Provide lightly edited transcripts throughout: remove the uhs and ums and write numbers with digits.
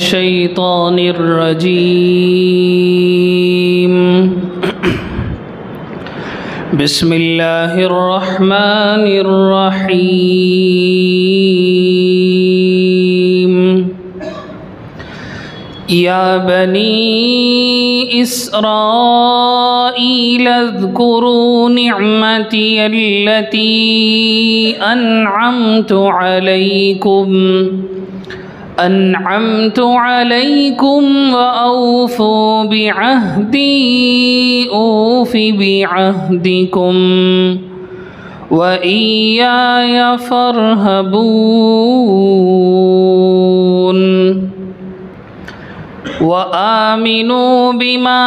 शैतानिर रजीम बिस्मिल्लाहिर रहमानिर रहीम या बनी इस्राईल अज़्कुरू निअमती अल्लती अनअमतु अलैकुम व औफू बिअहदी औफि बिअहदिकुम व इय्याय फरहबून व आमिनू बिमा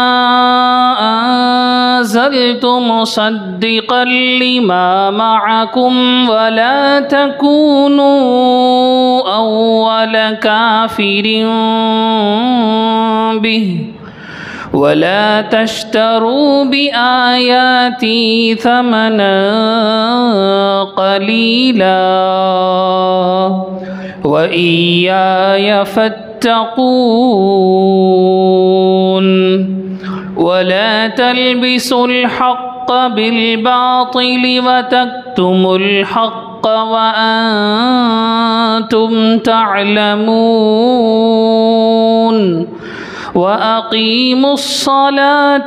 अंज़लतु मुसद्दिक़न लिमा मअकुम व ला तकूनू अव्वल काफ़िरिन बिही व ला तश्तरू बिआयाती थमनन क़लीला व इय्याय फत्तक़ून वला तल्बिसुल हक़्क़ बिलबातिल व तक्तुमुल हक़्क़ व अंतुम तअलमून व अक़ीमुस्सलात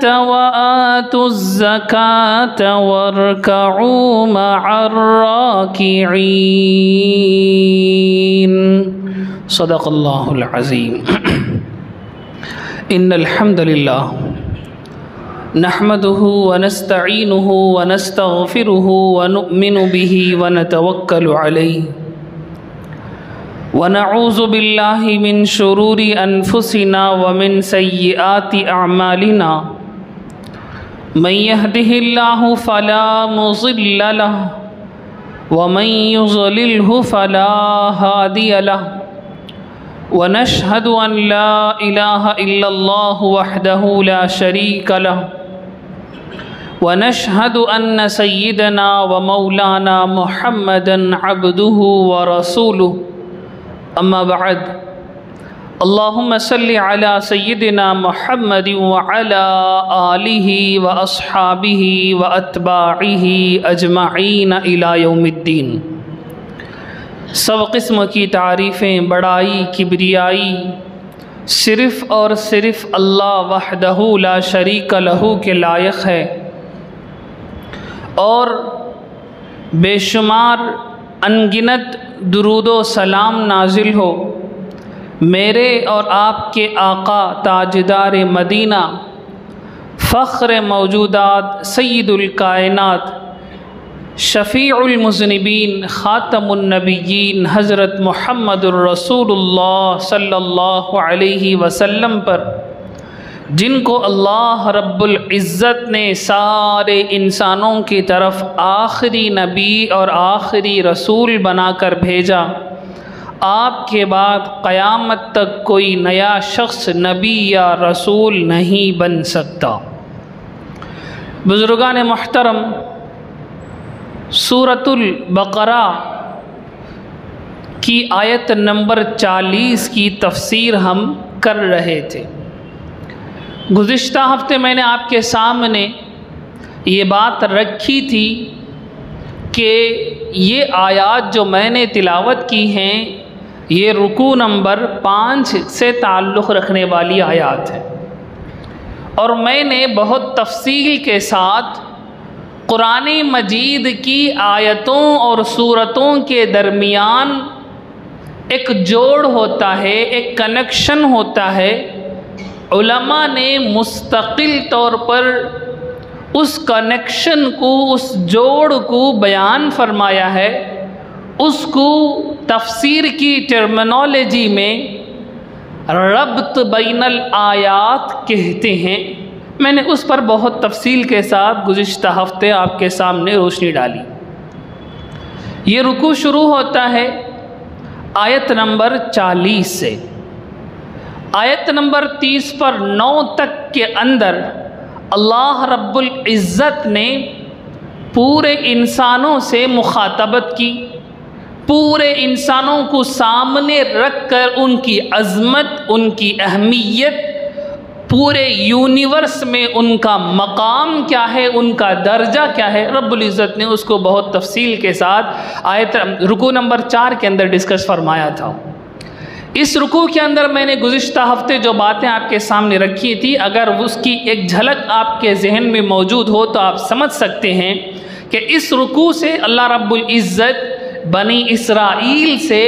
व आतुज़्ज़कात वरकऊ मअर्राकिईन। सदक़ल्लाहुल अज़ीम। इन्नल हम्दुलिल्लाह नहमदुहु व नस्तईनुहु व नस्तग़फिरुहु व नुअ्मिनु बिही व नतवक्कलु अलैहि व नऊज़ु बिल्लाहि मिन शुरूरि अनफुसिना व मिन सय्यिआति अअमालिना मन यहदिहिल्लाहु फला मुज़िल्ल लहु व मन युज़लिल्हु फला हादिय लहु व नशहदु अन ला इलाहा इल्लल्लाहु वहदहु ला शरीक लहु व नशहदु अन्न सय्यिदना व मौलाना मुहम्मदन अब्दुहु व रसूलुहु अम्मा बअद। अल्लाहुम्मा सल्लि अला सय्यिदिना मुहम्मद व अला आलिहि व अस्हाबिहि व अत्बाइहि अजमईन इला यौमिद्दीन। सब किस्म की तारीफ़ें, बड़ाई, किब्रियाई सिर्फ़ और सिर्फ़ अल्लाह वहदहु ला शरीक लहू के लायक है और बेशुमार अनगिनत दुरूदो सलाम नाजिल हो मेरे और आपके आका ताजदार मदीना फ़ख्र मौजूदात सय्यिदुल कायनात शफ़ीउल मुज़निबीन ख़ातमुन नबिय्यीन हज़रत मुहम्मदुर रसूलुल्लाह सल्लल्लाहु अलैहि वसल्लम पर, जिनको अल्लाह रब्बुल इज़्ज़त ने सारे इंसानों की तरफ आखिरी नबी और आखिरी रसूल बनाकर भेजा। आपके बाद क़यामत तक कोई नया शख्स नबी या रसूल नहीं बन सकता। बुज़ुर्गान मुहतरम, सूरतुल बक़रा की आयत नंबर 40 की तफ़सीर हम कर रहे थे। गुज़िश्ता हफ्ते मैंने आपके सामने ये बात रखी थी कि ये आयत जो मैंने तिलावत की हैं ये रुकू नंबर 5 से ताल्लुक़ रखने वाली आयत है और मैंने बहुत तफ़सील के साथ कुरान मजीद की आयतों और सूरतों के दरमियान एक जोड़ होता है, एक कनेक्शन होता है। उलमा ने मुस्तकिल तौर पर उस कनेक्शन को, उस जोड़ को बयान फरमाया है। उसको तफसीर की टर्मिनोलॉजी में रब्त बैनल आयात कहते हैं। मैंने उस पर बहुत तफसील के साथ गुज़िश्ता हफ्ते आपके सामने रोशनी डाली। ये रुकू शुरू होता है आयत नंबर 40 से। आयत नंबर 30 पर 9 तक के अंदर अल्लाह रब्बुल इज़्ज़त ने पूरे इंसानों से मुखातबत की, पूरे इंसानों को सामने रखकर उनकी अज़मत, उनकी अहमियत, पूरे यूनिवर्स में उनका मकाम क्या है, उनका दर्जा क्या है, रब्बुल इज़्ज़त ने उसको बहुत तफसील के साथ आयत रुकू नंबर 4 के अंदर डिस्कस फरमाया था। इस रुकू के अंदर मैंने गुज़िश्ता हफ्ते जो बातें आपके सामने रखी थी, अगर उसकी एक झलक आपके जहन में मौजूद हो तो आप समझ सकते हैं कि इस रुकू से अल्लाह रब्बुल इज़्ज़त बनी इसराइल से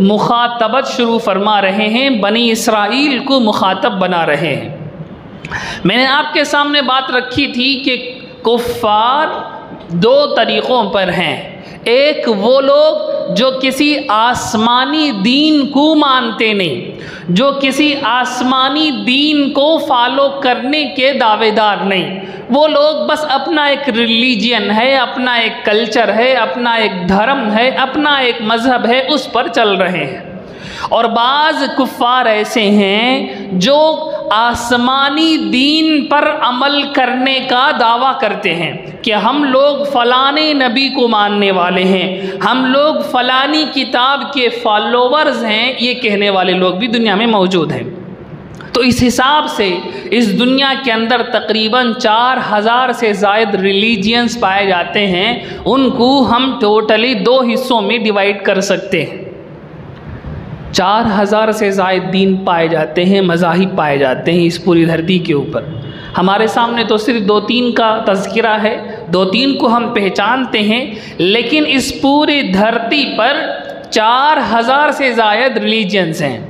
मुखातबत शुरू फरमा रहे हैं, बनी इसराइल को मुखातब बना रहे हैं। मैंने आपके सामने बात रखी थी कि कुफ़ार दो तरीक़ों पर हैं। एक वो लोग जो किसी आसमानी दीन को मानते नहीं, जो किसी आसमानी दीन को फॉलो करने के दावेदार नहीं, वो लोग बस अपना एक रिलीजन है, अपना एक कल्चर है, अपना एक धर्म है, अपना एक मज़हब है, उस पर चल रहे हैं। और बाज़ कुफ़ार ऐसे हैं जो आसमानी दीन पर अमल करने का दावा करते हैं कि हम लोग फ़लाने नबी को मानने वाले हैं, हम लोग फ़लानी किताब के फॉलोवर्स हैं, ये कहने वाले लोग भी दुनिया में मौजूद हैं। तो इस हिसाब से इस दुनिया के अंदर तकरीबन 4000 से ज़ायद रिलीजियंस पाए जाते हैं। उनको हम टोटली 2 हिस्सों में डिवाइड कर सकते हैं। 4000 से ज़ायद दीन पाए जाते हैं, मज़ाहिब पाए जाते हैं इस पूरी धरती के ऊपर। हमारे सामने तो सिर्फ 2-3 का तज़किरा है, 2-3 को हम पहचानते हैं, लेकिन इस पूरी धरती पर 4000 से ज़ायद रिलीजियंस हैं।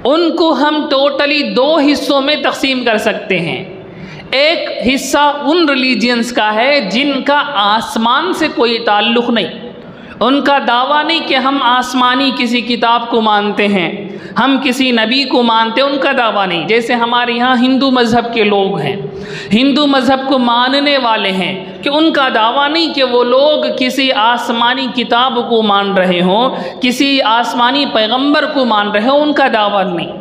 उनको हम टोटली 2 हिस्सों में तकसीम कर सकते हैं। एक हिस्सा उन रिलीजियंस का है जिनका आसमान से कोई ताल्लुक़ नहीं, उनका दावा नहीं कि हम आसमानी किसी किताब को मानते हैं, हम किसी नबी को मानते हैं, उनका दावा नहीं। जैसे हमारे यहाँ हिंदू मज़हब के लोग हैं, हिंदू मज़हब को मानने वाले हैं, कि उनका दावा नहीं कि वो लोग किसी आसमानी किताब को मान रहे हों, किसी आसमानी पैगंबर को मान रहे हों, उनका दावा नहीं।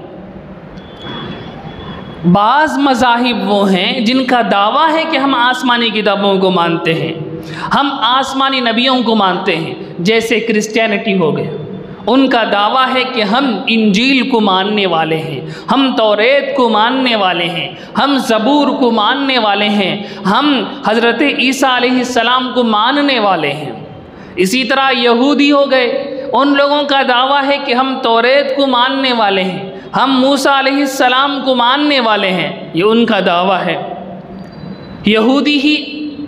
बाज़ मज़ाहिब वो हैं जिनका दावा है कि हम आसमानी किताबों को मानते हैं, हम आसमानी नबियों को मानते हैं। जैसे क्रिश्चियनिटी हो गए, उनका दावा है कि हम इंजील को मानने वाले हैं, हम तौरेत को मानने वाले हैं, हम ज़बूर को मानने वाले हैं, हम हज़रत ईसा अलैहिस्सलाम को मानने वाले हैं। इसी तरह यहूदी हो गए, उन लोगों का दावा है कि हम तौरेत को मानने वाले हैं, हम मूसा अलैहिस्सलाम को मानने वाले हैं, ये उनका दावा है। यहूदी ही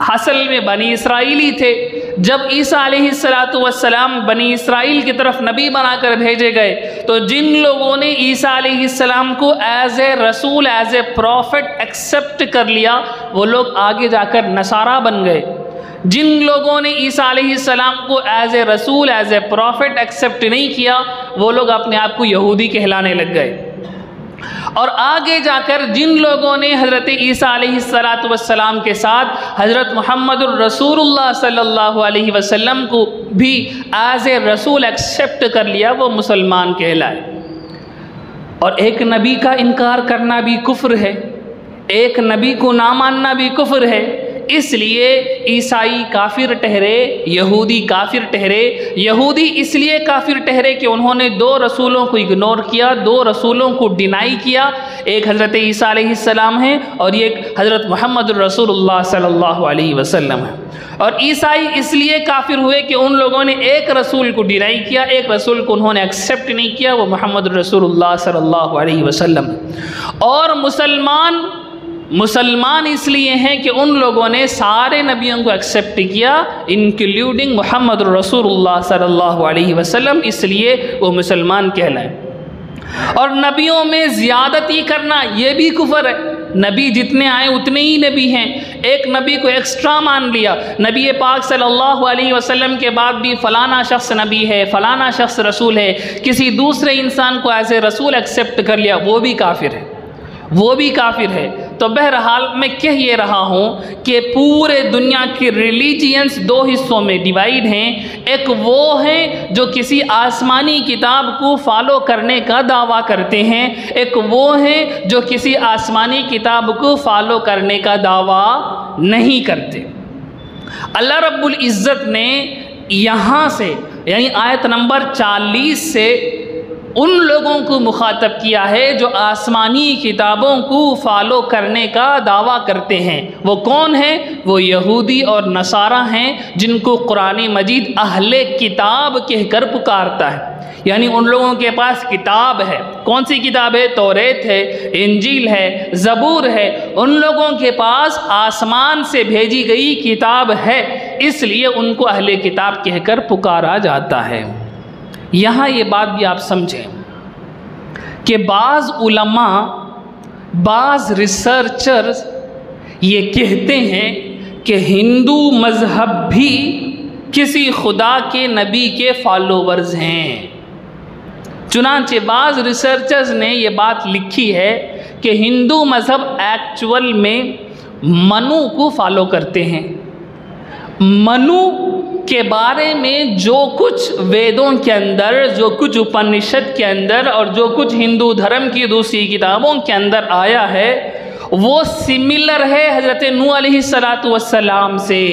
असल में बनी इसराइली थे। जब ईसा अलैहिस्सलातु वस्सलाम बनी इसराइल की तरफ नबी बनाकर भेजे गए, तो जिन लोगों ने ईसा अलैहिस्सलाम को एज ए रसूल, एज ए प्रॉफिट एक्सेप्ट कर लिया, वो लोग आगे जाकर नसारा बन गए। जिन लोगों ने ईसा अलैहिस्सलाम को एज ए रसूल, एज ए प्रॉफिट एक्सेप्ट नहीं किया, वो लोग अपने आप को यहूदी कहलाने लग गए। और आगे जाकर जिन लोगों ने हज़रत ईसा अलैहिस्सलातु वस्सलाम के साथ हज़रत मुहम्मदुर रसूलुल्लाह सल्लल्लाहु अलैहि वसल्लम को भी एज ए रसूल एक्सेप्ट कर लिया, वो मुसलमान कहलाए। और एक नबी का इनकार करना भी कुफ्र है, एक नबी को ना मानना भी कुफ्र है। इसलिए ईसाई काफिर ठहरे, यहूदी काफिर ठहरे। यहूदी इसलिए काफिर ठहरे कि उन्होंने 2 रसूलों को इग्नोर किया, 2 रसूलों को डिनाई किया। एक हज़रत ईसा अलैहिस्सलाम है और एक हज़रत मुहम्मद रसूलुल्लाह सल्लल्लाहु अलैहि वसल्लम है। और ईसाई इसलिए काफिर हुए कि उन लोगों ने एक रसूल को डिनाई किया, एक रसूल को उन्होंने एक्सेप्ट नहीं किया, वो मुहम्मद रसूलुल्लाह सल्लल्लाहु अलैहि वसल्लम। और मुसलमान इसलिए हैं कि उन लोगों ने सारे नबियों को एक्सेप्ट किया, इंक्लूडिंग मोहम्मद रसूलुल्लाह सल्लल्लाहु अलैहि वसल्लम, इसलिए वो मुसलमान कहलाए। और नबियों में ज़्यादती करना ये भी कुफ्र है। नबी जितने आए उतने ही नबी हैं, एक नबी को एक्स्ट्रा मान लिया, नबी पाक सल्लल्लाहु अलैहि वसल्लम के बाद भी फ़लाना शख्स नबी है, फ़लाना शख्स रसूल है, किसी दूसरे इंसान को एज ए रसूल एक्सेप्ट कर लिया, वो भी काफिर है, वो भी काफिर है। तो बहरहाल मैं कह ये रहा हूँ कि पूरे दुनिया के रिलीजियंस 2 हिस्सों में डिवाइड हैं। एक वो हैं जो किसी आसमानी किताब को फॉलो करने का दावा करते हैं, एक वो हैं जो किसी आसमानी किताब को फॉलो करने का दावा नहीं करते। अल्लाह रब्बुल इज़्ज़त ने यहाँ से यानी आयत नंबर 40 से उन लोगों को मुखातब किया है जो आसमानी किताबों को फॉलो करने का दावा करते हैं। वो कौन है? वो यहूदी और नसारा हैं जिनको कुरान मजीद अहले किताब कहकर पुकारता है। यानी उन लोगों के पास किताब है। कौन सी किताब है? तौरेत है, इंजील है, ज़बूर है। उन लोगों के पास आसमान से भेजी गई किताब है, इसलिए उनको अहले किताब कहकर पुकारा जाता है। यहाँ ये बात भी आप समझें कि बाज़ उलमा, बाज़ रिसर्चर्स ये कहते हैं कि हिंदू मज़हब भी किसी खुदा के नबी के फॉलोवर्स हैं। चुनांचे बाज़ रिसर्चर्स ने ये बात लिखी है कि हिंदू मज़हब एक्चुअल में मनु को फॉलो करते हैं। मनु के बारे में जो कुछ वेदों के अंदर, जो कुछ उपनिषद के अंदर और जो कुछ हिंदू धर्म की दूसरी किताबों के अंदर आया है, वो सिमिलर है हज़रत नूह अलैहिस्सलातु वस्सलाम से।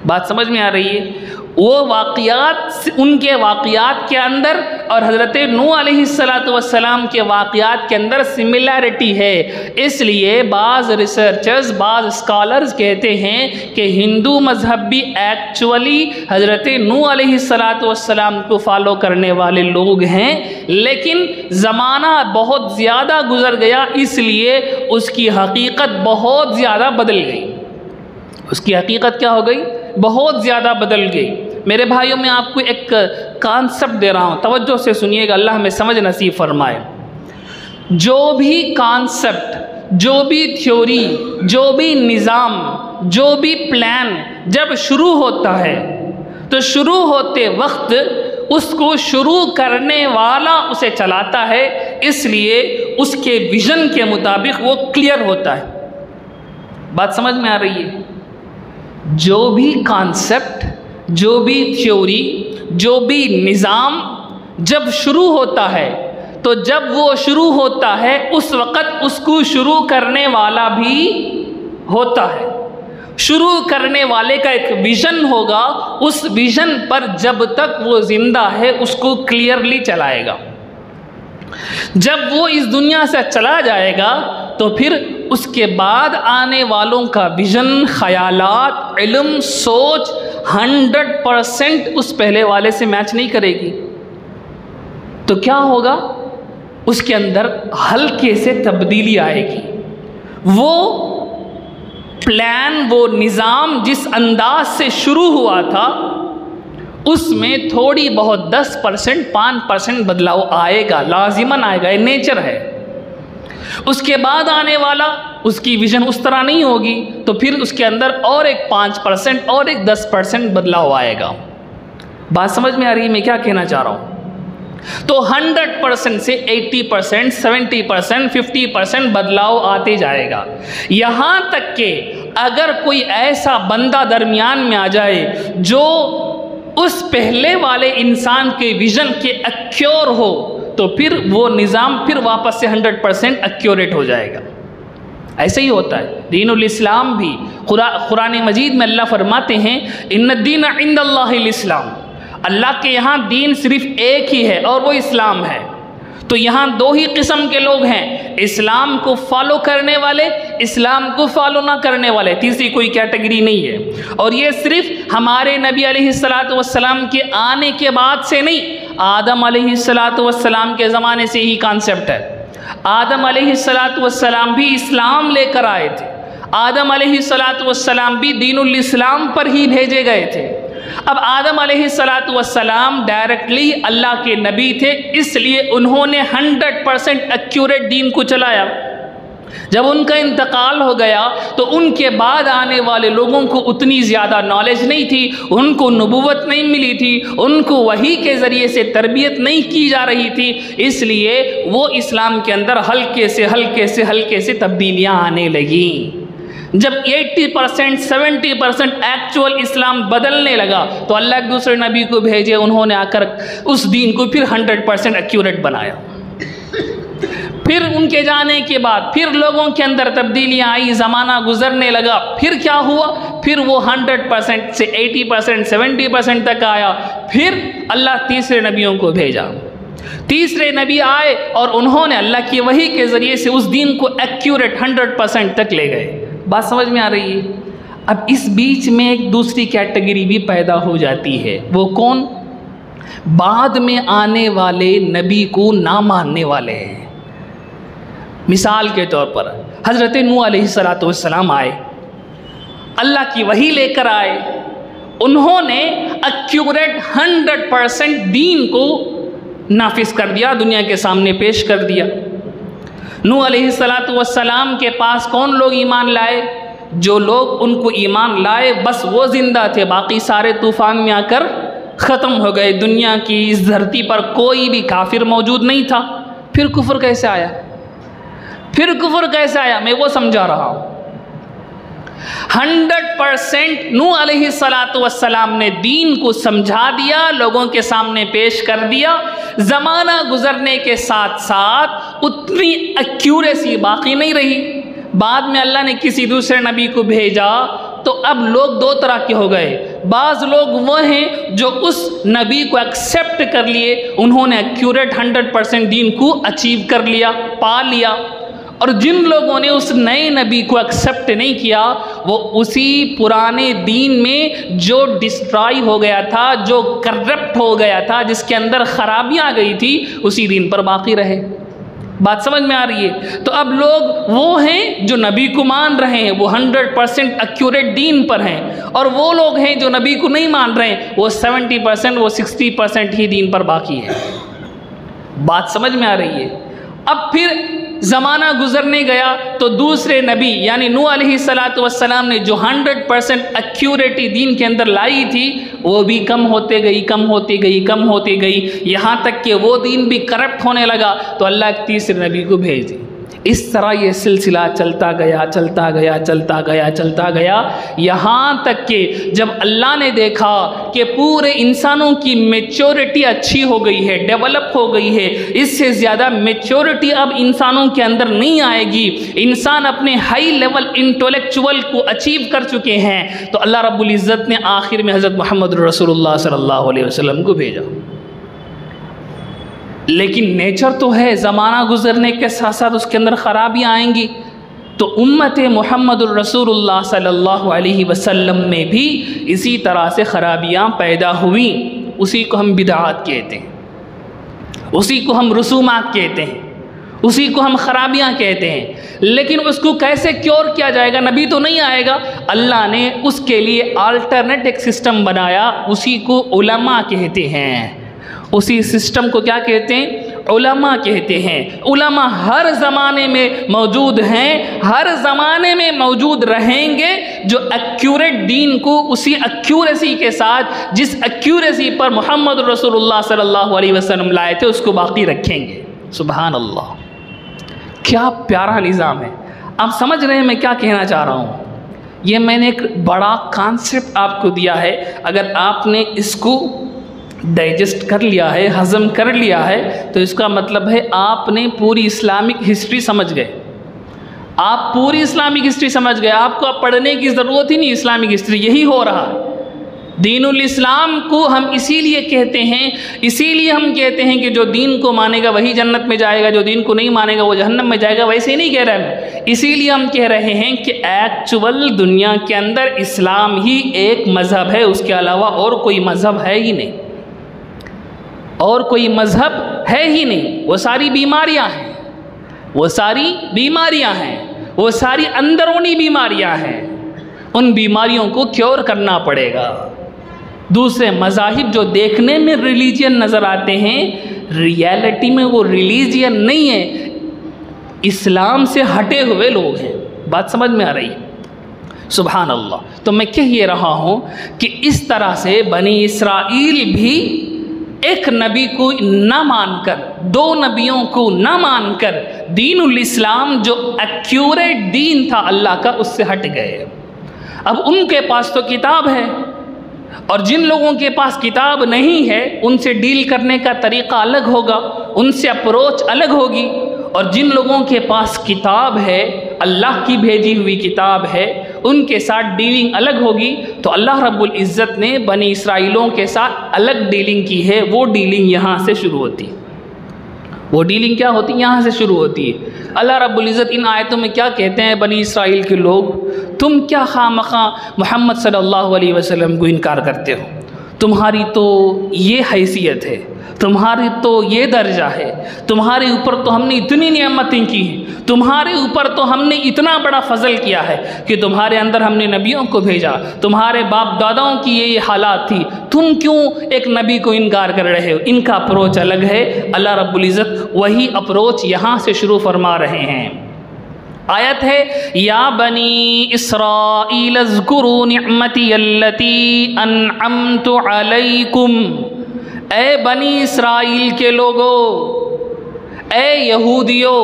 बात समझ में आ रही है? वो वाक़यात, उनके वाक़यात के अंदर और हज़रत नूह अलैहिस्सलातु वस्सलाम के वाक़यात के अंदर सिमिलैरिटी है। इसलिए बाज़ रिसर्चर्स, बाज़ स्कॉलर्स कहते हैं कि हिंदू मज़हब भी एक्चुअली हज़रत नूह अलैहिस्सलातु वस्सलाम को फॉलो करने वाले लोग हैं, लेकिन ज़माना बहुत ज़्यादा गुज़र गया, इसलिए उसकी हकीकत बहुत ज़्यादा बदल गई। उसकी हकीकत क्या हो गई? बहुत ज़्यादा बदल गई। मेरे भाइयों, मैं आपको एक कॉन्सेप्ट दे रहा हूँ, तवज्जो से सुनिएगा, अल्लाह हमें समझ नसीब फरमाए। जो भी कॉन्सेप्ट, जो भी थ्योरी, जो भी निज़ाम, जो भी प्लान जब शुरू होता है तो शुरू होते वक्त उसको शुरू करने वाला उसे चलाता है, इसलिए उसके विज़न के मुताबिक वो क्लियर होता है। बात समझ में आ रही है? जो भी कॉन्सेप्ट, जो भी थ्योरी, जो भी निज़ाम जब शुरू होता है, तो जब वो शुरू होता है उस वक़्त उसको शुरू करने वाला भी होता है। शुरू करने वाले का एक विज़न होगा, उस विज़न पर जब तक वो ज़िंदा है उसको क्लियरली चलाएगा। जब वो इस दुनिया से चला जाएगा तो फिर उसके बाद आने वालों का विज़न, ख़यालात, इल्म, सोच 100% उस पहले वाले से मैच नहीं करेगी। तो क्या होगा? उसके अंदर हल्के से तब्दीली आएगी। वो प्लान, वो निज़ाम जिस अंदाज से शुरू हुआ था उसमें थोड़ी बहुत 10%, 5% बदलाव आएगा, लाजिमन आएगा, ये नेचर है। उसके बाद आने वाला, उसकी विज़न उस तरह नहीं होगी, तो फिर उसके अंदर और एक 5% और एक 10% बदलाव आएगा। बात समझ में आ रही है मैं क्या कहना चाह रहा हूँ? तो 100% से 80%, 70%, 50% बदलाव आते जाएगा। यहाँ तक कि अगर कोई ऐसा बंदा दरमियान में आ जाए जो उस पहले वाले इंसान के विज़न के एक्योर हो, तो फिर वो निज़ाम फिर वापस से 100% एक्यूरेट हो जाएगा। ऐसे ही होता है दीनुल इस्लाम भी। कुरान मजीद में अल्लाह फरमाते हैं, इन्ना दीन इंदल्लाहिल इस्लाम, अल्लाह के यहाँ दीन सिर्फ एक ही है और वो इस्लाम है। तो यहाँ दो ही किस्म के लोग हैं, इस्लाम को फॉलो करने वाले, इस्लाम को फॉलो ना करने वाले, तीसरी कोई कैटेगरी नहीं है। और ये सिर्फ हमारे नबी अलैहिस्सलातु वस्सलाम के आने के बाद से नहीं, आदम अलैहिस्सलातु वस्सलाम के ज़माने से ही कॉन्सेप्ट है। आदम अलैहिस्सलातु वस्सलाम भी इस्लाम लेकर आए थे। आदम अलैहिस्सलातु वस्सलाम भी दीनुल इस्लाम पर ही भेजे गए थे। अब आदम अलैहिस्सलातु वस्सलाम डायरेक्टली अल्लाह के नबी थे, इसलिए उन्होंने 100% एक्यूरेट दीन को चलाया। जब उनका इंतकाल हो गया तो उनके बाद आने वाले लोगों को उतनी ज़्यादा नॉलेज नहीं थी, उनको नबूवत नहीं मिली थी, उनको वही के ज़रिए से तरबियत नहीं की जा रही थी, इसलिए वो इस्लाम के अंदर हल्के से तब्दीलियाँ आने लगीं। जब 80%, 70% एक्चुअल इस्लाम बदलने लगा तो अल्लाह के दूसरे नबी को भेजे, उन्होंने आकर उस दीन को फिर 100% एक्यूरेट बनाया। फिर उनके जाने के बाद फिर लोगों के अंदर तब्दीलियाँ आई, ज़माना गुजरने लगा, फिर क्या हुआ, फिर वो 100% से 80%, 70% तक आया। फिर अल्लाह तीसरे नबियों को भेजा। तीसरे नबी आए और उन्होंने अल्लाह की वही के ज़रिए से उस दीन को एक्यूरेट 100% तक ले गए। बात समझ में आ रही है? अब इस बीच में एक दूसरी कैटेगरी भी पैदा हो जाती है। वो कौन? बाद में आने वाले नबी को ना मानने वाले हैं। मिसाल के तौर पर हज़रत नूह अलैहिस्सलातु वस्सलाम आए, अल्लाह की वही लेकर आए, उन्होंने एक्यूरेट 100% दीन को नाफिज कर दिया, दुनिया के सामने पेश कर दिया। नूह अलैहिस्सलातु वस्सलाम के पास कौन लोग ईमान लाए? जो लोग उनको ईमान लाए बस वो ज़िंदा थे, बाकी सारे तूफ़ान में आकर ख़त्म हो गए। दुनिया की इस धरती पर कोई भी काफिर मौजूद नहीं था। फिर कुफ्र कैसे आया? फिर कुफ्र कैसे आया? मैं वो समझा रहा हूँ। 100% नूह अलैहिस्सलातु वस्सलाम ने दीन को समझा दिया, लोगों के सामने पेश कर दिया। ज़माना गुजरने के साथ साथ उतनी एक्यूरेसी बाकी नहीं रही। बाद में अल्लाह ने किसी दूसरे नबी को भेजा तो अब लोग दो तरह के हो गए। बाज़ लोग वो हैं जो उस नबी को एक्सेप्ट कर लिए, उन्होंने एक्यूरेट 100% दीन को अचीव कर लिया, पा लिया। और जिन लोगों ने उस नए नबी को एक्सेप्ट नहीं किया, वो उसी पुराने दीन में जो डिस्ट्रॉय हो गया था, जो करप्ट हो गया था, जिसके अंदर खराबियाँ आ गई थी, उसी दीन पर बाकी रहे। बात समझ में आ रही है? तो अब लोग वो हैं जो नबी को मान रहे हैं, वो 100% एक्यूरेट दीन पर हैं, और वो लोग हैं जो नबी को नहीं मान रहे हैं, वो 70%, वो 60% ही दीन पर बाकी है। बात समझ में आ रही है? अब फिर ज़माना गुजरने गया तो दूसरे नबी यानी नूह अलैहिस्सलातु वस्सलाम ने जो 100% एक्यूरेटी दीन के अंदर लाई थी, वो भी कम होते गई, कम होती गई, कम होती गई, यहाँ तक कि वो दीन भी करप्ट होने लगा। तो अल्लाह एक तीसरे नबी को भेज दी। इस तरह ये सिलसिला चलता गया, चलता गया, चलता गया, चलता गया, यहाँ तक कि जब अल्लाह ने देखा कि पूरे इंसानों की मेच्योरिटी अच्छी हो गई है, डेवलप हो गई है, इससे ज़्यादा मेच्योरिटी अब इंसानों के अंदर नहीं आएगी, इंसान अपने हाई लेवल इंटेलेक्चुअल को अचीव कर चुके हैं, तो अल्लाह रब्बुल इज़्ज़त ने आखिर में हज़रत मोहम्मद रसूलुल्लाह सल्लल्लाहु अलैहि वसल्लम को भेजा। लेकिन नेचर तो है, ज़माना गुजरने के साथ साथ उसके अंदर ख़राबियाँ आएंगी। तो उम्मत मुहम्मदुर रसूलुल्लाह सल्लल्लाहु अलैहि वसल्लम में भी इसी तरह से ख़राबियाँ पैदा हुई। उसी को हम बिदअत कहते हैं, उसी को हम रसूमात कहते हैं, उसी को हम ख़राबियाँ कहते हैं। लेकिन उसको कैसे क्योर किया जाएगा? नबी तो नहीं आएगा, अल्लाह ने उसके लिए अल्टरनेट एक सिस्टम बनाया, उसी को उलमा कहते हैं। उसी सिस्टम को क्या कहते हैं? उलमा कहते हैं। उलमा हर ज़माने में मौजूद हैं, हर ज़माने में मौजूद रहेंगे, जो एक्यूरेट दीन को उसी एक्यूरेसी के साथ, जिस एक्यूरेसी पर मोहम्मद रसूलुल्लाह सल्लल्लाहु अलैहि वसल्लम लाए थे, उसको बाकी रखेंगे। सुभान अल्लाह, क्या प्यारा निज़ाम है। आप समझ रहे हैं मैं क्या कहना चाह रहा हूँ? ये मैंने एक बड़ा कॉन्सेप्ट आपको दिया है, अगर आपने इसको डाइजेस्ट कर लिया है, हज़म कर लिया है, तो इसका मतलब है आपने पूरी इस्लामिक हिस्ट्री समझ गए। आप पूरी इस्लामिक हिस्ट्री समझ गए, आपको अब पढ़ने की ज़रूरत ही नहीं। इस्लामिक हिस्ट्री यही हो रहा है। दीनुल इस्लाम को हम इसीलिए कहते हैं, इसीलिए हम कहते हैं कि जो दीन को मानेगा वही जन्नत में जाएगा, जो दीन को नहीं मानेगा वो जहन्नम में जाएगा। वैसे ही नहीं कह रहे हैं, इसीलिए हम कह रहे हैं कि एक्चुअल दुनिया के अंदर इस्लाम ही एक मज़हब है, उसके अलावा और कोई मज़हब है ही नहीं, और कोई मज़हब है ही नहीं। वो सारी बीमारियां हैं, वो सारी बीमारियां हैं, वो सारी अंदरूनी बीमारियां हैं। उन बीमारियों को क्योर करना पड़ेगा। दूसरे मज़ाहिब जो देखने में रिलीजियन नज़र आते हैं, रियलिटी में वो रिलीजियन नहीं है, इस्लाम से हटे हुए लोग हैं। बात समझ में आ रही है? सुभान अल्लाह। तो मैं कह ये रहा हूँ कि इस तरह से बनी इसराइल भी एक नबी को न मानकर, दो नबियों को न मानकर, दीनुल इस्लाम जो एक्यूरेट दीन था अल्लाह का, उससे हट गए। अब उनके पास तो किताब है, और जिन लोगों के पास किताब नहीं है उनसे डील करने का तरीक़ा अलग होगा, उनसे अप्रोच अलग होगी। और जिन लोगों के पास किताब है, अल्लाह की भेजी हुई किताब है, उनके साथ डीलिंग अलग होगी। तो अल्लाह रब्बुल इज़्ज़त ने बनी इसराइलों के साथ अलग डीलिंग की है। वो डीलिंग यहाँ से शुरू होती है। वो डीलिंग क्या होती है? यहाँ से शुरू होती है। अल्लाह रब्बुल इज़्ज़त इन आयतों में क्या कहते हैं? बनी इसराइल के लोग, तुम क्या खामखा मोहम्मद सल्लल्लाहु अलैहि वसल्लम को इनकार करते हो? तुम्हारी तो ये हैसियत है, तुम्हारी तो ये दर्जा है, तुम्हारे ऊपर तो हमने इतनी नेमतें की हैं, तुम्हारे ऊपर तो हमने इतना बड़ा फजल किया है कि तुम्हारे अंदर हमने नबियों को भेजा, तुम्हारे बाप दादाओं की ये हालात थी, तुम क्यों एक नबी को इनकार कर रहे हो? इनका अप्रोच अलग है। अल्लाह रब्बुल इज़्ज़त वही अप्रोच यहाँ से शुरू फरमा रहे हैं। आयत है, या बनी इसराईल अज़्कुरू निअमती अल्लती अनअमतु अलैकुम। ए बनी इसराइल के लोगों, ए यहूदियों,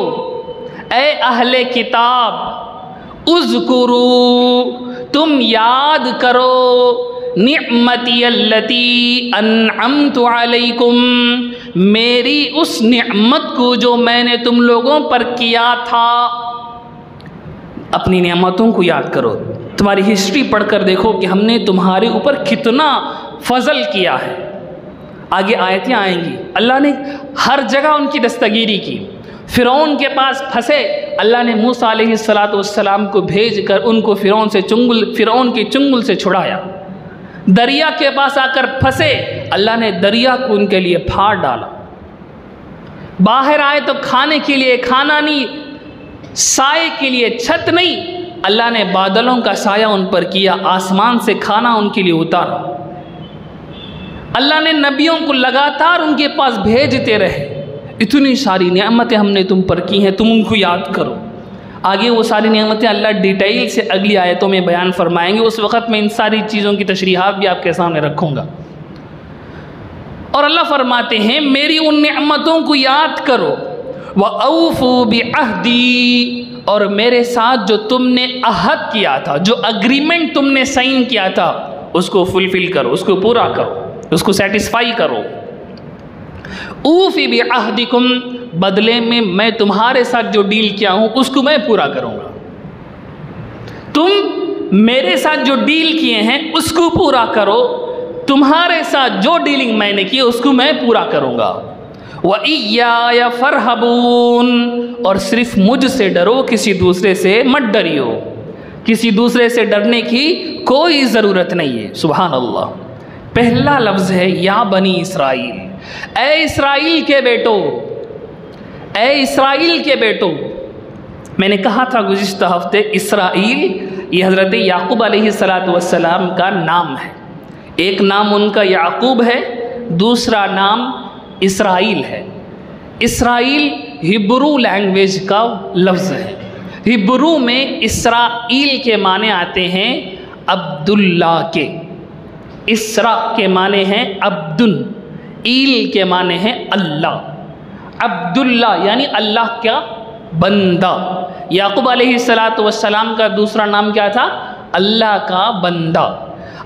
ए अहले किताब, उज़्कुरू, तुम याद करो, निअमती अल्लती अनअमतु अलैकुम, मेरी उस निअमत को जो मैंने तुम लोगों पर किया था। अपनी नेमतों को याद करो। तुम्हारी हिस्ट्री पढ़कर देखो कि हमने तुम्हारे ऊपर कितना फजल किया है। आगे आयतें आएंगी। अल्लाह ने हर जगह उनकी दस्तगीरी की। फ़िरौन के पास फंसे, अल्लाह ने मूसा अलैहिस्सलातु वस्सलाम को भेजकर उनको फ़िरौन के चुंगल से छुड़ाया। दरिया के पास आकर फंसे, अल्लाह ने दरिया को उनके लिए फाड़ डाला। बाहर आए तो खाने के लिए खाना नहीं, साए के लिए छत नहीं, अल्लाह ने बादलों का साया उन पर किया, आसमान से खाना उनके लिए उतारा। अल्लाह ने नबियों को लगातार उनके पास भेजते रहे। इतनी सारी नेमतें हमने तुम पर की हैं, तुम उनको याद करो। आगे वो सारी नेमतें अल्लाह डिटेल से अगली आयतों में बयान फरमाएंगे। उस वक़्त मैं इन सारी चीज़ों की तशरीहात भी आपके सामने रखूँगा। और अल्लाह फरमाते हैं, मेरी उन नेमतों को याद करो, व औफू बिअहदी, और मेरे साथ जो तुमने अहद किया था, जो अग्रीमेंट तुमने साइन किया था, उसको फुलफिल करो, उसको पूरा करो, उसको सेटिस्फाई करो। ऊफ़ी बिअहदिकुम, बदले में मैं तुम्हारे साथ जो डील किया हूँ उसको मैं पूरा करूँगा। तुम मेरे साथ जो डील किए हैं उसको पूरा करो, तुम्हारे साथ जो डीलिंग मैंने की उसको मैं पूरा करूँगा। व इय्या फरहबून, और सिर्फ मुझसे डरो, किसी दूसरे से मत डरियो। किसी दूसरे से डरने की कोई ज़रूरत नहीं है। सुभान अल्लाह। पहला लफ्ज़ है या बनी इसराइल, ए इसराइल के बेटो, ए इसराइल के बेटो। मैंने कहा था गुज़िश्ता हफ्ते, इसराइल ये हज़रत याक़ूब अलैहिस्सलातु वस्सलाम का नाम है। एक नाम उनका याक़ूब है, दूसरा नाम इसराइल है। इसराइल हिब्रू लैंग्वेज का लफ्ज़ है। हिब्रू में इसराइल के माने आते हैं अब्दुल्ला के। इसरा के माने हैं अब्दुल, ईल के माने हैं अल्लाह। अब्दुल्ला यानी अल्लाह का बंदा। याक़ूब अलैहिस्सलातु वस्सलाम का दूसरा नाम क्या था? अल्लाह का बंदा।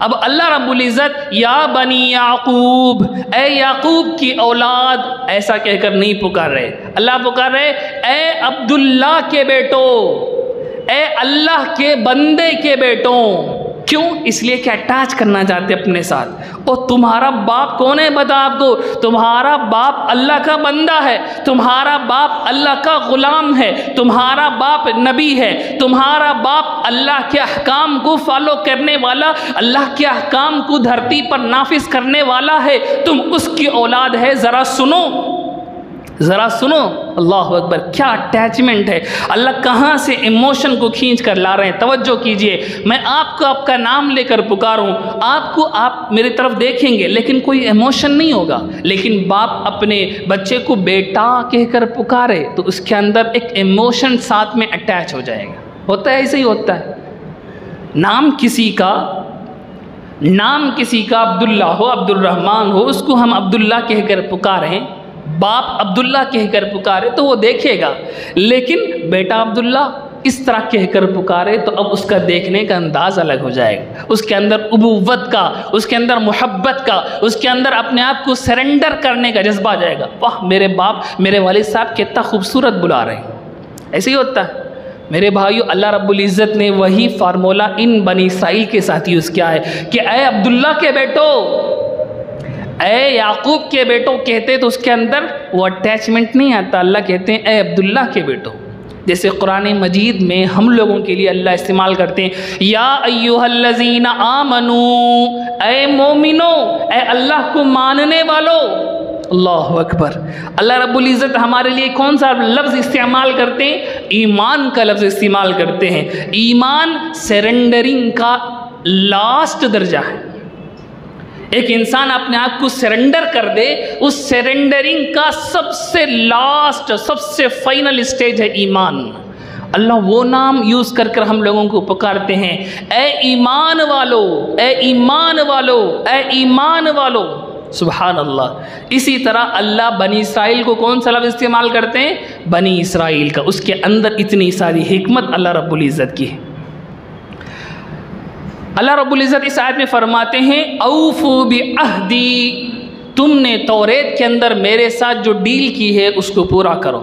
अब अल्लाह रब्बुल इज़्ज़त या बनी याक़ूब, ए याक़ूब की औलाद, ऐसा कहकर नहीं पुकार रहे। अल्लाह पुकार रहे, ए अब्दुल्ला के बेटो, ए अल्लाह के बंदे के बेटों। क्यों? इसलिए कि अटैच करना चाहते अपने साथ। और तुम्हारा बाप कौन है बता आपको? तुम्हारा बाप अल्लाह का बंदा है, तुम्हारा बाप अल्लाह का ग़ुलाम है, तुम्हारा बाप नबी है, तुम्हारा बाप अल्लाह के अहकाम को फॉलो करने वाला, अल्लाह के अहकाम को धरती पर नाफिज करने वाला है। तुम उसकी औलाद है। ज़रा सुनो, ज़रा सुनो। अल्लाह अकबर, क्या अटैचमेंट है। अल्लाह कहाँ से इमोशन को खींच कर ला रहे हैं। तवज्जो कीजिए, मैं आपको आपका नाम लेकर पुकारूं, आपको आप मेरी तरफ देखेंगे लेकिन कोई इमोशन नहीं होगा। लेकिन बाप अपने बच्चे को बेटा कहकर पुकारे तो उसके अंदर एक इमोशन साथ में अटैच हो जाएगा। होता है, ऐसे ही होता है। नाम किसी का अब्दुल्ला हो, अब्दुर्रहमान हो, उसको हम अब्दुल्ला कहकर पुकारें, बाप अब्दुल्ला कहकर पुकारे तो वो देखेगा। लेकिन बेटा अब्दुल्ला, इस तरह कहकर पुकारे तो अब उसका देखने का अंदाज़ अलग हो जाएगा, उसके अंदर उबूवत का, उसके अंदर मोहब्बत का, उसके अंदर अपने आप को सरेंडर करने का जज्बा आ जाएगा। वाह मेरे बाप, मेरे वालिद साहब कितना खूबसूरत बुला रहे हैं। ऐसे ही होता है मेरे भाइयों। अल्लाह रब्बुल इज़्ज़त ने वही फार्मूला इन बनी इसराइल के साथ यूज़ किया है कि ऐ अब्दुल्ला के बेटो, ऐ याकूब के बेटो कहते तो उसके अंदर वो अटैचमेंट नहीं आता। अल्लाह कहते हैं ऐ अब्दुल्ला के बेटो। जैसे कुरान मजीद में हम लोगों के लिए अल्लाह इस्तेमाल करते हैं या अय्युहल्लज़ीना आमनू, ऐ मोमिनो, ऐ अल्लाह को मानने वालों। अल्लाहु अकबर। अल्लाह रब्बुल इज़्ज़त हमारे लिए कौन सा लफ्ज़ इस्तेमाल करते हैं? ईमान का लफ्ज़ इस्तेमाल करते हैं। ईमान सरेंडरिंग का लास्ट दर्जा है। एक इंसान अपने आप को सरेंडर कर दे, उस सरेंडरिंग का सबसे लास्ट, सबसे फाइनल स्टेज है ईमान। अल्लाह वो नाम यूज़ कर कर हम लोगों को पुकारते हैं, ए ईमान वालो, ए ईमान वालो, ए ईमान वालो। सुभान अल्लाह। इसी तरह अल्लाह बनी इसराइल को कौन सा लफ्ज़ इस्तेमाल करते हैं? बनी इसराइल का। उसके अंदर इतनी सारी हिकमत अल्लाह रब्बुल इज़्ज़त की है। अल्लाह रब्बुल इज़्ज़त इस आयत में फरमाते हैं औफू बिअहदी, तुमने तौरेत के अंदर मेरे साथ जो डील की है उसको पूरा करो।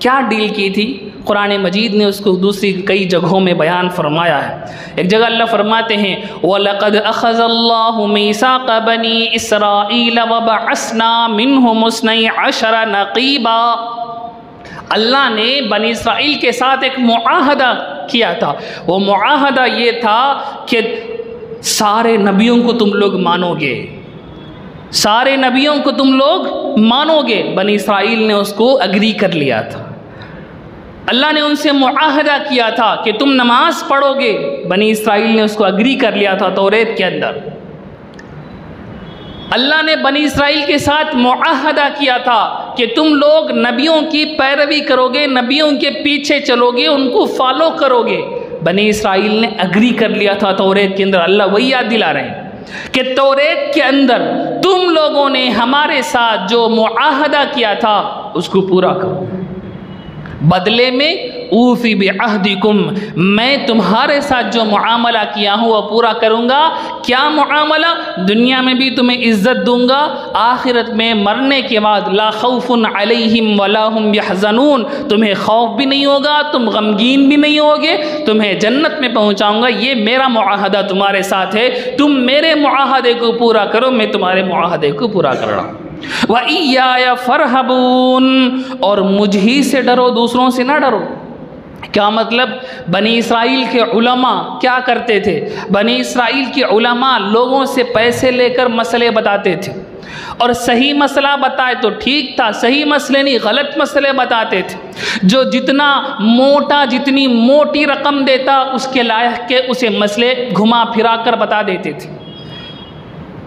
क्या डील की थी? कुरान मजीद ने उसको दूसरी कई जगहों में बयान फरमाया है। एक जगह अल्लाह फरमाते हैं वलक़द अख़ज़ल्लाहु मीसाक़ बनी इसराईल व बअसना मिनहुम इस्नई अशरा नक़ीबा। अल्लाह ने बनी इसराइल के साथ एक मुआहदा किया था। वो मुआहदा ये था कि सारे नबियों को तुम लोग मानोगे, सारे नबियों को तुम लोग मानोगे। बनी इसराइल ने उसको अग्री कर लिया था। अल्लाह ने उनसे मुआहदा किया था कि तुम नमाज पढ़ोगे। बनी इसराइल ने उसको अग्री कर लिया था तौरेत के अंदर। अल्लाह ने बनी इसराइल के साथ मुआहदा किया था कि तुम लोग नबियों की पैरवी करोगे, नबियों के पीछे चलोगे, उनको फॉलो करोगे। बनी इसराइल ने अग्री कर लिया था तौरेत के अंदर। अल्लाह वही याद दिला रहे हैं कि तौरेत के अंदर तुम लोगों ने हमारे साथ जो मुआहदा किया था उसको पूरा करो। बदले में ऊफ़ी बिअहदिकुम, मैं तुम्हारे साथ जो मुआमला किया हूँ वह पूरा करूँगा। क्या मुआमला? दुनिया में भी तुम्हें इज़्ज़त दूँगा, आखिरत में मरने के बाद ला खौफुन अलैहिम वला हुम यहज़नून, तुम्हें खौफ भी नहीं होगा, तुम गमगीन भी नहीं होगे, तुम्हें जन्नत में पहुँचाऊँगा। ये मेरा मुआहदा तुम्हारे साथ है। तुम मेरे मुआहदे को पूरा करो, मैं तुम्हारे मुआहदे को पूरा कर रहा हूँ। व इय्याया फरहबून, और मुझ ही से डरो, दूसरों से ना डरो। क्या मतलब? बनी इसराइल के उलमा क्या करते थे? बनी इसराइल के उलमा लोगों से पैसे लेकर मसले बताते थे, और सही मसला बताए तो ठीक था, सही मसले नहीं गलत मसले बताते थे। जो जितना मोटा, जितनी मोटी रकम देता उसके लायक के उसे मसले घुमा फिरा कर बता देते थे।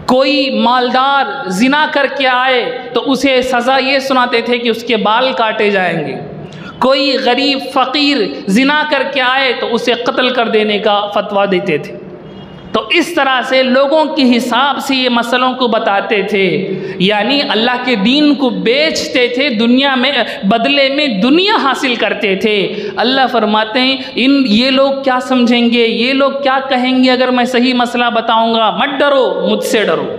कोई मालदार जिना करके आए तो उसे सज़ा ये सुनाते थे कि उसके बाल काटे जाएंगे। कोई गरीब फ़कीर जिना करके आए तो उसे कत्ल कर देने का फतवा देते थे। तो इस तरह से लोगों के हिसाब से ये मसलों को बताते थे, यानी अल्लाह के दीन को बेचते थे, दुनिया में बदले में दुनिया हासिल करते थे। अल्लाह फरमाते हैं ये लोग क्या समझेंगे, ये लोग क्या कहेंगे अगर मैं सही मसला बताऊंगा। मत डरो, मुझसे डरो।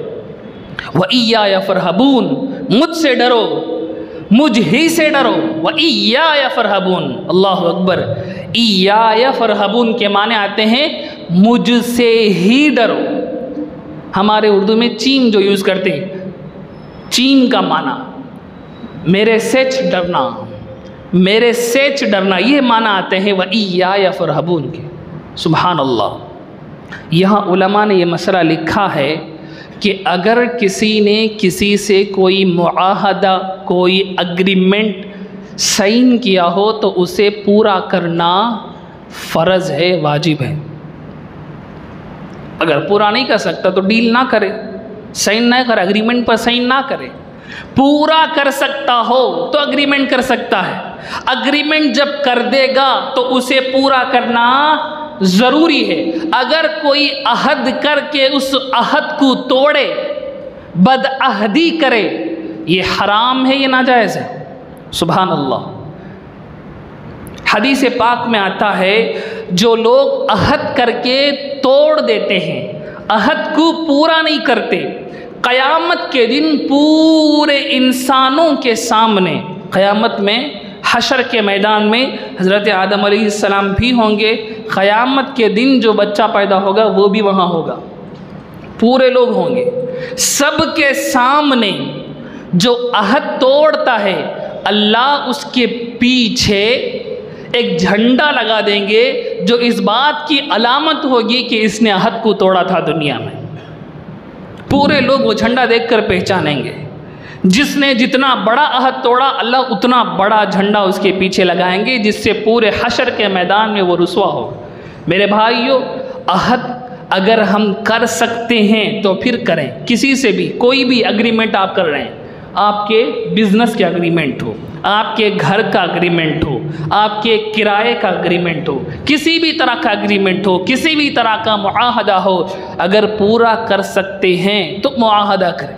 व इय्याया फरहबून, मुझसे डरो, मुझ ही से डरो। व इय्याया फरहबून, अल्लाहु अकबर। इय्याया फरहबून के माने आते हैं मुझसे ही डरो। हमारे उर्दू में चीम जो यूज़ करते हैं, चीम का माना मेरे सेच डरना, मेरे सेच डरना, ये माना आते हैं व इय्याया फरहबून के। सुभान अल्लाह। यहाँ उलमा ने ये मसला लिखा है कि अगर किसी ने किसी से कोई मुआहदा, कोई अग्रीमेंट साइन किया हो तो उसे पूरा करना फ़र्ज़ है, वाजिब है। अगर पूरा नहीं कर सकता तो डील ना करे, साइन ना करे, अग्रीमेंट पर साइन ना करे। पूरा कर सकता हो तो अग्रीमेंट कर सकता है। अग्रीमेंट जब कर देगा तो उसे पूरा करना ज़रूरी है। अगर कोई अहद करके उस अहद को तोड़े, बदअहदी करे, ये हराम है, ये नाजायज़ है। सुभान अल्लाह। हदीस पाक में आता है, जो लोग अहद करके तोड़ देते हैं, अहद को पूरा नहीं करते, क़यामत के दिन पूरे इंसानों के सामने, क़यामत में हशर के मैदान में हज़रत आदम अलैहिस्सलाम भी होंगे, क़यामत के दिन जो बच्चा पैदा होगा वो भी वहाँ होगा, पूरे लोग होंगे। सबके सामने जो अहद तोड़ता है, अल्लाह उसके पीछे एक झंडा लगा देंगे जो इस बात की अलामत होगी कि इसने अहद को तोड़ा था दुनिया में। पूरे लोग वो झंडा देखकर पहचानेंगे। जिसने जितना बड़ा अहद तोड़ा, अल्लाह उतना बड़ा झंडा उसके पीछे लगाएंगे, जिससे पूरे हशर के मैदान में वो रुसवा हो। मेरे भाइयों, अहद अगर हम कर सकते हैं तो फिर करें। किसी से भी कोई भी एग्रीमेंट आप कर रहे हैं, आपके बिजनेस के एग्रीमेंट हो, आपके घर का एग्रीमेंट हो, आपके किराए का एग्रीमेंट हो, किसी भी तरह का एग्रीमेंट हो, किसी भी तरह का मुआहदा हो, अगर पूरा कर सकते हैं तो मुआहदा करें।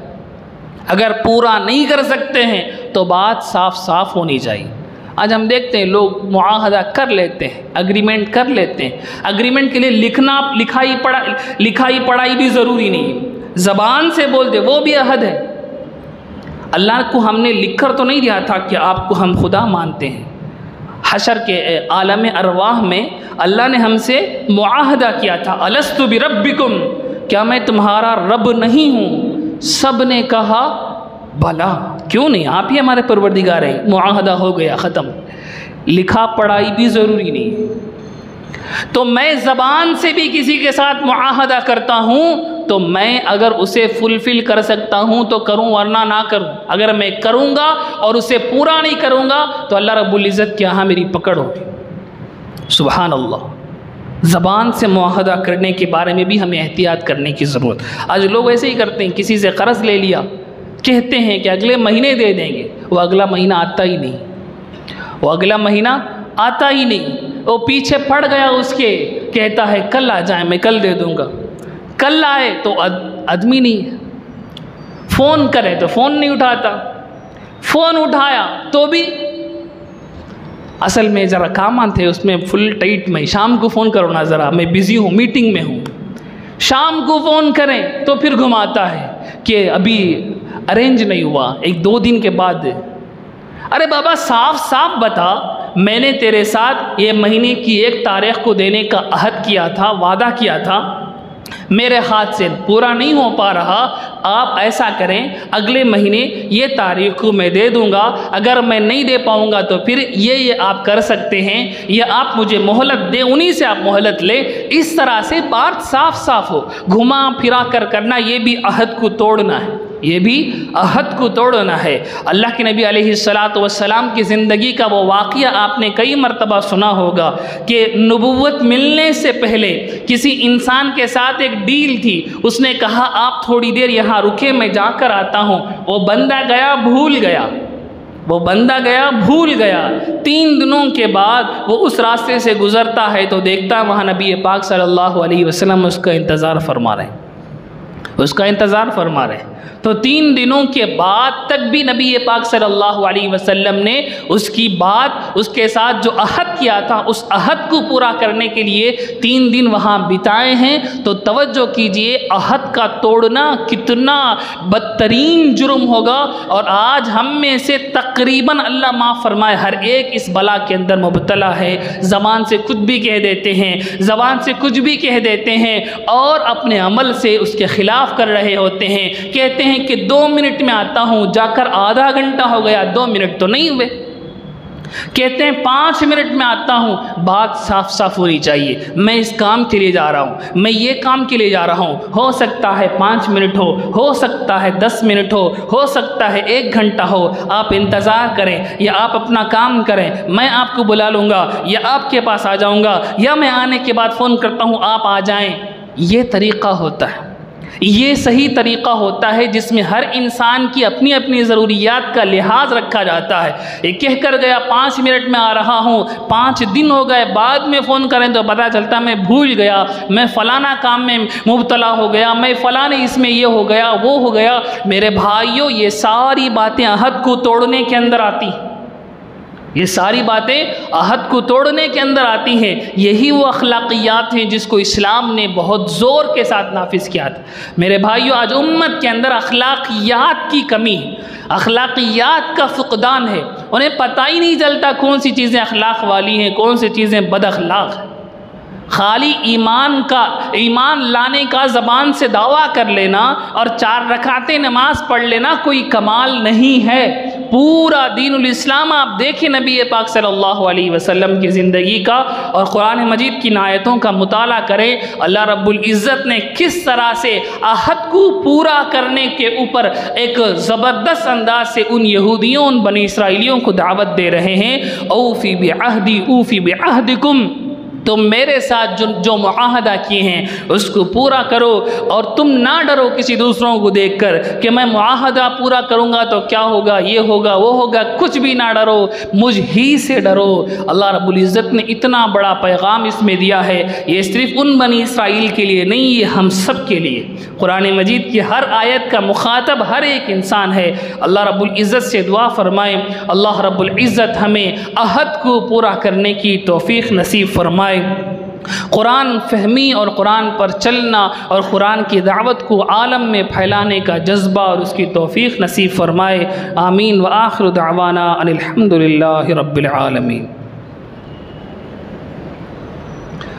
अगर पूरा नहीं कर सकते हैं तो बात साफ साफ होनी चाहिए। आज हम देखते हैं लोग मुआहदा कर लेते हैं, एग्रीमेंट कर लेते हैं। एग्रीमेंट के लिए लिखाई पढ़ाई भी ज़रूरी नहीं है, ज़बान से बोल दे वो भी अहद है। अल्लाह को हमने लिख कर तो नहीं दिया था कि आपको हम खुदा मानते हैं। हशर के आलम अरवाह में अल्लाह ने हमसे मुआहदा किया था, अलस्तु बिरब्बिकुम, क्या मैं तुम्हारा रब नहीं हूँ? सब ने कहा भला, क्यों नहीं, आप ही हमारे परवरदिगार हैं। मुआहदा हो गया, ख़त्म। लिखा पढ़ाई भी ज़रूरी नहीं। तो मैं ज़बान से भी किसी के साथ मुआहदा करता हूँ तो मैं अगर उसे फुलफ़िल कर सकता हूँ तो करूँ, वरना ना करूँ। अगर मैं करूँगा और उसे पूरा नहीं करूँगा तो अल्लाह रब्बुल इज़्ज़त के यहाँ मेरी पकड़ होगी। सुभान अल्लाह। ज़बान से मुआहदा करने के बारे में भी हमें एहतियात करने की ज़रूरत। आज लोग ऐसे ही करते हैं, किसी से कर्ज़ ले लिया, कहते हैं कि अगले महीने दे देंगे, वो अगला महीना आता ही नहीं, वो अगला महीना आता ही नहीं। वो पीछे पड़ गया उसके, कहता है कल आ जाए, मैं कल दे दूँगा। कल आए तो आदमी नहीं है, फ़ोन करे तो फ़ोन नहीं उठाता, फ़ोन उठाया तो भी असल में ज़रा काम थे उसमें फुल टाइट में, शाम को फ़ोन करो ना ज़रा, मैं बिज़ी हूँ, मीटिंग में हूँ। शाम को फ़ोन करें तो फिर घुमाता है कि अभी अरेंज नहीं हुआ, 1-2 दिन के बाद। अरे बाबा, साफ साफ बता, मैंने तेरे साथ ये महीने की 1 तारीख को देने का अहद किया था, वादा किया था, मेरे हाथ से पूरा नहीं हो पा रहा। आप ऐसा करें, अगले महीने ये तारीख को मैं दे दूंगा, अगर मैं नहीं दे पाऊंगा तो फिर ये आप कर सकते हैं, ये आप मुझे मोहलत दे, उन्हीं से आप मोहलत ले। इस तरह से बात साफ साफ हो। घुमा फिरा कर करना, ये भी अहद को तोड़ना है, ये भी अहद को तोड़ना है। अल्लाह के नबी अलैहिस्सलातु वस्सलाम की ज़िंदगी का वो वाक़या आपने कई मरतबा सुना होगा कि नबुव्वत मिलने से पहले किसी इंसान के साथ एक डील थी। उसने कहा आप थोड़ी देर यहाँ रुके, मैं जाकर आता हूँ। वो बंदा गया, भूल गया, वो बंदा गया, भूल गया। 3 दिनों के बाद वो उस रास्ते से गुज़रता है तो देखता वहाँ नबी पाक सल्लल्लाहु अलैहि वसल्लम उसका इंतज़ार फरमा रहे हैं, उसका इंतज़ार फरमा रहे हैं। तो 3 दिनों के बाद तक भी नबी पाक सल्लल्लाहु अलैहि वसल्लम ने उसकी बात, उसके साथ जो अहद किया था, उस अहद को पूरा करने के लिए 3 दिन वहाँ बिताए हैं। तो तवज्जो कीजिए, अहद का तोड़ना कितना बदतरीन जुर्म होगा। और आज हम में से तकरीबन, अल्लाह माफ़ फरमाए, हर एक इस बला के अंदर मुब्तला है। ज़बान से कुछ भी कह देते हैं, ज़बान से कुछ भी कह देते हैं और अपने अमल से उसके ख़िलाफ़ कर रहे होते हैं। कहते हैं कि 2 मिनट में आता हूँ, जाकर आधा घंटा हो गया, 2 मिनट तो नहीं हुए। कहते हैं 5 मिनट में आता हूँ। बात साफ साफ होनी चाहिए, मैं इस काम के लिए जा रहा हूँ, मैं ये काम के लिए जा रहा हूँ। हो सकता है 5 मिनट हो सकता है 10 मिनट हो सकता है 1 घंटा हो। आप इंतज़ार करें या आप अपना काम करें, मैं आपको बुला लूँगा या आपके पास आ जाऊँगा या मैं आने के बाद फ़ोन करता हूँ, आप आ जाएँ। ये तरीक़ा होता है, ये सही तरीक़ा होता है जिसमें हर इंसान की अपनी अपनी ज़रूरियात का लिहाज रखा जाता है। ये कह कर गया 5 मिनट में आ रहा हूँ, 5 दिन हो गए, बाद में फ़ोन करें तो पता चलता मैं भूल गया, मैं फ़लाना काम में मुब्तला हो गया, मैं फ़लाने इसमें ये हो गया, वो हो गया। मेरे भाइयों, ये सारी बातें अहद को तोड़ने के अंदर आती। ये सारी बातें अहद को तोड़ने के अंदर आती हैं। यही वो अखलाकियात हैं जिसको इस्लाम ने बहुत ज़ोर के साथ नाफिज किया था। मेरे भाइयों, आज उम्मत के अंदर अखलाकियात की कमी है, अखलाकियात का फुकदान है। उन्हें पता ही नहीं चलता कौन सी चीज़ें अखलाक वाली हैं, कौन सी चीज़ें बद अखलाक हैं। खाली ईमान लाने का ज़बान से दावा कर लेना और 4 रकातें नमाज पढ़ लेना कोई कमाल नहीं है। पूरा दीनुल इस्लाम आप देखें नबी पाक सल्लल्लाहु अलैहि वसल्लम की ज़िंदगी का और कुरान मजीद की आयतों का मुताला करें। अल्लाह रब्बुल इज़्ज़त ने किस तरह से अहद को पूरा करने के ऊपर एक ज़बरदस्त अंदाज से उन यहूदियों, उन बनी इसराइलियों को दावत दे रहे हैं, औफ़ी बिअहदी ऊफ़ी बिअहदिकुम, तुम मेरे साथ जो मुआहदा किए हैं उसको पूरा करो और तुम ना डरो किसी दूसरों को देखकर कि मैं मुआहदा पूरा करूँगा तो क्या होगा, ये होगा, वो होगा। कुछ भी ना डरो, मुझ ही से डरो। अल्लाह रब्बुल इज़्ज़त ने इतना बड़ा पैगाम इसमें दिया है। ये सिर्फ उन बनी इसराइल के लिए नहीं, ये हम सब के लिए। कुरान मजीद की हर आयत का मुखातब हर एक इंसान है। अल्लाह रब्बुल इज़्ज़त से दुआ फरमाए, अल्लाह रब्बुल इज़्ज़त हमें अहद को पूरा करने की तौफीक नसीब फरमाए। कुरान फहमी और कुरान पर चलना और कुरान की दावत को आलम में फैलाने का जज्बा और उसकी तौफीक नसीब फरमाए। आमीन व आखिर दावाना अनिल हम्दुलिल्लाहि रब्बिल आलमीन।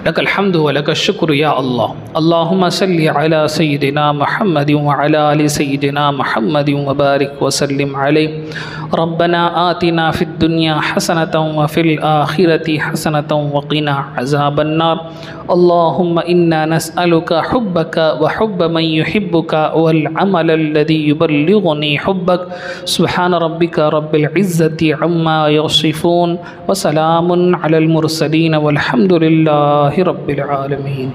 लकल हम्दु व लकश शुक्र या अल्लाह। अल्लाहुम्मा सल्लि अला सय्यिदिना मुहम्मद व अला आलि सय्यिदिना मुहम्मद व बारिक व सल्लिम अलैहि। रब्बना आतिना फिद दुनिया हसनतन व फिल आखिरति हसनतन व क़िना अज़ाबन नार। अल्लाहुम्मा इन्ना नस्अलुका हुब्बका व हुब्ब मन युहिब्बुका वल अमल अल्लज़ी युबल्लिगुनी हुब्बक। सुब्हान रब्बिका रब्बिल इज़्ज़ति अम्मा यसिफून व सलामुन अलल मुरसलीन वल्हम्दुलिल्लाहि रब्बिल आलमीन।